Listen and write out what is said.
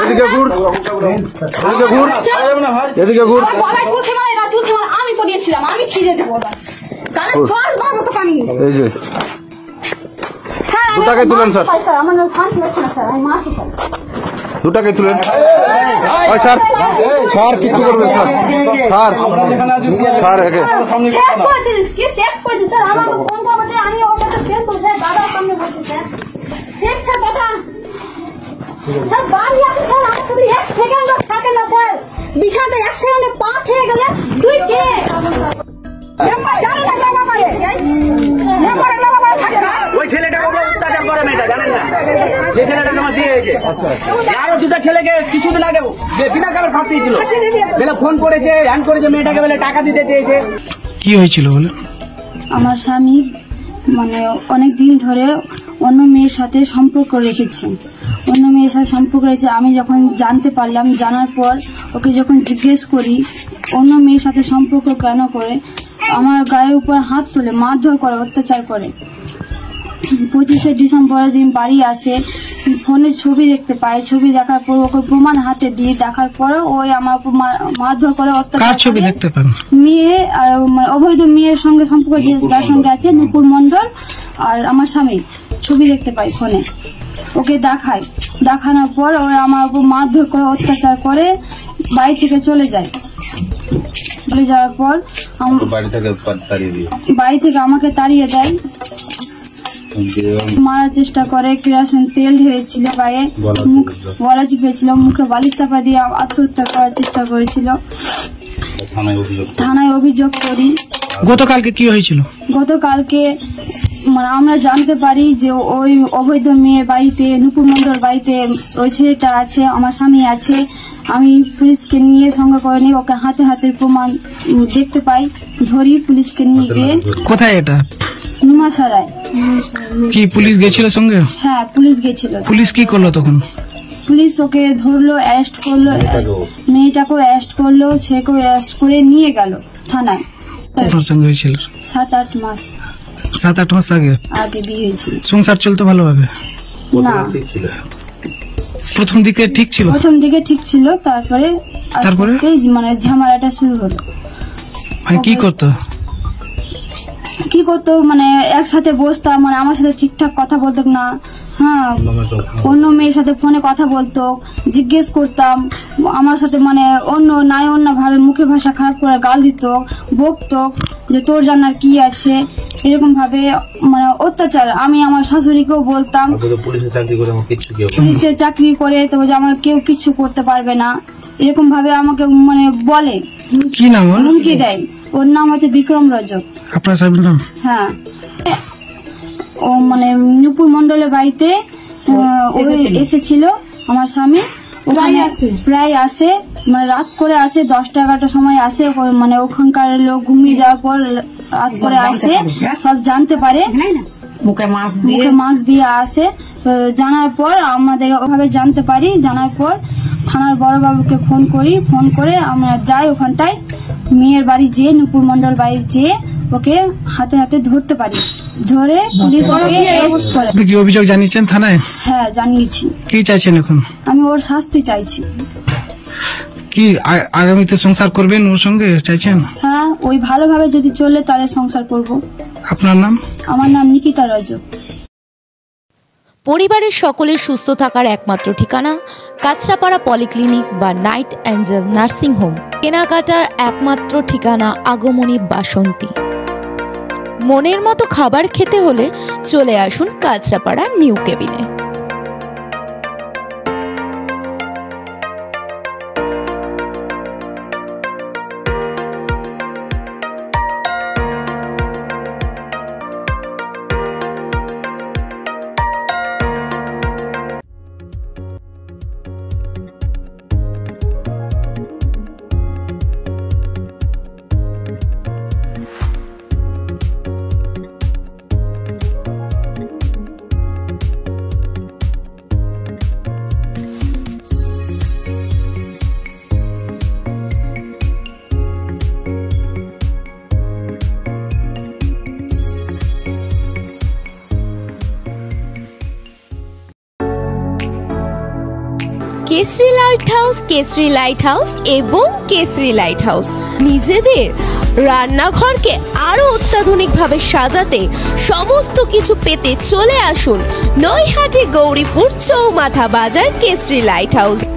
এদিকে ঘুর, এদিকে ঘুর, এদিকে ঘুর। আমি করিয়েছিলাম, আমি ছিঁড়ে দেবো। এই যে 2 টাকায় তুলেন স্যার, আমার শান্তি লাগছে না স্যার, আমি মারছি স্যার। 2 টাকায় তুলেন। স্যার স্যার কিছু করবেন স্যার, স্যার স্যার একে শেষ করেছিস কি? শেষ করেছিস স্যার, আমার ফোন করতে আমি ওর কাছে শেষ করতে দাদার সামনে বসে স্যার। শেষ স্যার কথা স্যার, বাড়ি আছে স্যার, আমার শুধু 1 সেকেন্ড থাকে না স্যার। বিছানাতে 1 সেকেন্ডে পা খেয়ে গেলে তুই কে? ওই ছেলেটাকে অত্যাচার করে মেয়েটা, জানেন না? যে ছেলেটাকে আমার দিয়ে হয়েছে, আরো 2টা ছেলেকে কিছুদিন আগে বিনা কারণে ফাঁসি দিয়েছিল, বেলা ফোন করেছে, হ্যান করেছে, মেয়েটাকে বেলা টাকা দিতে চেয়েছে। কি হয়েছিল বলে? আমার স্বামী মানে অনেক দিন ধরে অন্য মেয়ের সাথে সম্পর্ক রেখেছে, অন্য মেয়ের সাথে সম্পর্ক রেখেছে। আমি যখন জানতে পারলাম, জানার পর ওকে যখন জিজ্ঞেস করি অন্য মেয়ের সাথে সম্পর্ক কেন করে, আমার গায়ের উপর হাত তোলে, মারধর করে, অত্যাচার করে। 25শে ডিসেম্বরের দিন বাড়ি আসে, ফোনে ছবি দেখতে পাই, ছবি দেখার পর ওকে প্রমাণ হাতে দিয়ে দেখার পরে ওই আমার উপর মারধর করে, অত্যাচার। কার ছবি দেখতে পান? মেয়ে আর অবৈধ মেয়ের সঙ্গে সম্পর্ক যার সঙ্গে আছে, নুপুর মন্ডল আর আমার স্বামী, ছবি দেখতে পাই ফোনে। ওকে দেখায়, দেখানোর পর ওরা আমার উপর মারধর করে, অত্যাচার করে, বাড়ি থেকে চলে যায়। চলে যাওয়ার পর বাড়ি থেকে আমাকে তাড়িয়ে দেয়, মারার চেষ্টা করে, কেরোসিন তেল ঢেলেছিল গায়ে, গলা চিপেছিল, মুখে বালিশ চাপা দিয়ে আত্মহত্যা করার চেষ্টা করেছিল। থানায় অভিযোগ করি। গতকালকে কি হয়েছিল? গতকালকে মানে আমরা জানতে পারি যে ওই অবৈধ মেয়ের বাড়িতে, নুপুর মন্ডল বাড়িতে ওই ছেলেটা আছে, আমার স্বামী আছে। আমি পুলিশকে নিয়ে সঙ্গে করে নিয়ে ওকে হাতে হাতের প্রমাণ দেখতে পাই, ধরি, পুলিশকে নিয়ে গিয়ে। কোথায় এটা? নিমাশারায়। কি পুলিশ গেছিল সঙ্গে? হ্যাঁ, পুলিশ গেছিল। পুলিশ কি করলো তখন? পুলিশ ওকে ধরলো, অ্যারেস্ট করলো, মেয়েটাকেও অ্যারেস্ট করলো, ছেলেকেও অ্যারেস্ট করে নিয়ে গেল থানায়। আপনার সঙ্গে হয়েছিল? 7-8 মাস 7-8 মাস আগে বিয়ে হয়েছিল। সংসার চলতো ভালোভাবে? না, প্রথম দিকে ঠিক ছিল। প্রথম দিকে ঠিক ছিল, তারপরে মানে ঝামেলাটা শুরু হলো। মানে কি করতো? মানে একসাথে বসতাম, মানে আমার সাথে ঠিকঠাক কথা বলতো না। হ্যাঁ, অন্য মেয়ের সাথে ফোনে কথা বলতো, জিজ্ঞেস করতাম আমার সাথে, মানে অন্য ভাবে মুখে ভাষা খারাপ করে গাল দিত, বকতো যে তোর জানার কি আছে, এরকম ভাবে মানে অত্যাচার। আমি আমার শাশুড়িকেও বলতাম পুলিশে চাকরি করে, তো আমার কেউ কিছু করতে পারবে না, এরকম ভাবে আমাকে মানে বলে। কি নাম? হুমকি দেয়। ওর নাম হচ্ছে বিক্রম রজক। আপনার স্বামীর নাম? হ্যাঁ, ও মানে নুপুর মন্ডলের বাড়িতে এসেছিল আমার স্বামী, প্রায় আসে, মানে রাত করে আসে, 10টা-11টার সময় আসে, মানে ওখানকার লোক ঘুমিয়ে যাওয়ার পর রাত করে আসে, সব জানতে পারে, মুখে মাছ দিয়ে আসে। তো জানার পর আমাদের ওভাবে জানতে পারি, জানার পর থানার বড়বাবুকে ফোন করি, ফোন করে আমরা যাই ওখানটায়, মেয়ের বাড়ি যেয়ে, নুপুর মন্ডল বাড়ি যেয়ে ওকে হাতে হাতে ধরতে পারি, ধরে পুলিশ ওকে অ্যারেস্ট করে। আপনি কি অভিযোগ জানিয়েছেন থানায়? হ্যাঁ, জানিয়েছি। কি চাইছেন এখন? আমি ওর শাস্তি চাইছি। কি আগামীতে সংসার করবেন ওর সঙ্গে চাইছেন? হ্যাঁ, ওই ভালোভাবে যদি চলে তাহলে সংসার করব। আপনার নাম? আমার নাম নিকিতা রজক। পরিবারের সকলের সুস্থ থাকার একমাত্র ঠিকানা কাঁচরাপাড়া পলিক্লিনিক বা নাইট অ্যাঞ্জেল নার্সিং হোম। কেনাকাটার একমাত্র ঠিকানা আগমনী বাসন্তী। মনের মতো খাবার খেতে হলে চলে আসুন কাঁচরাপাড়া নিউ কেবিনে। কেসরি লাইট হাউস এবং কেসরি লাইট হাউস নিজেদের রান্নাঘরকে আরো অত্যাধুনিকভাবে সাজাতে সমস্ত কিছু পেতে চলে আসুন নৈহাটি গৌরীপুর চৌমাথা বাজার কেসরি লাইট হাউস।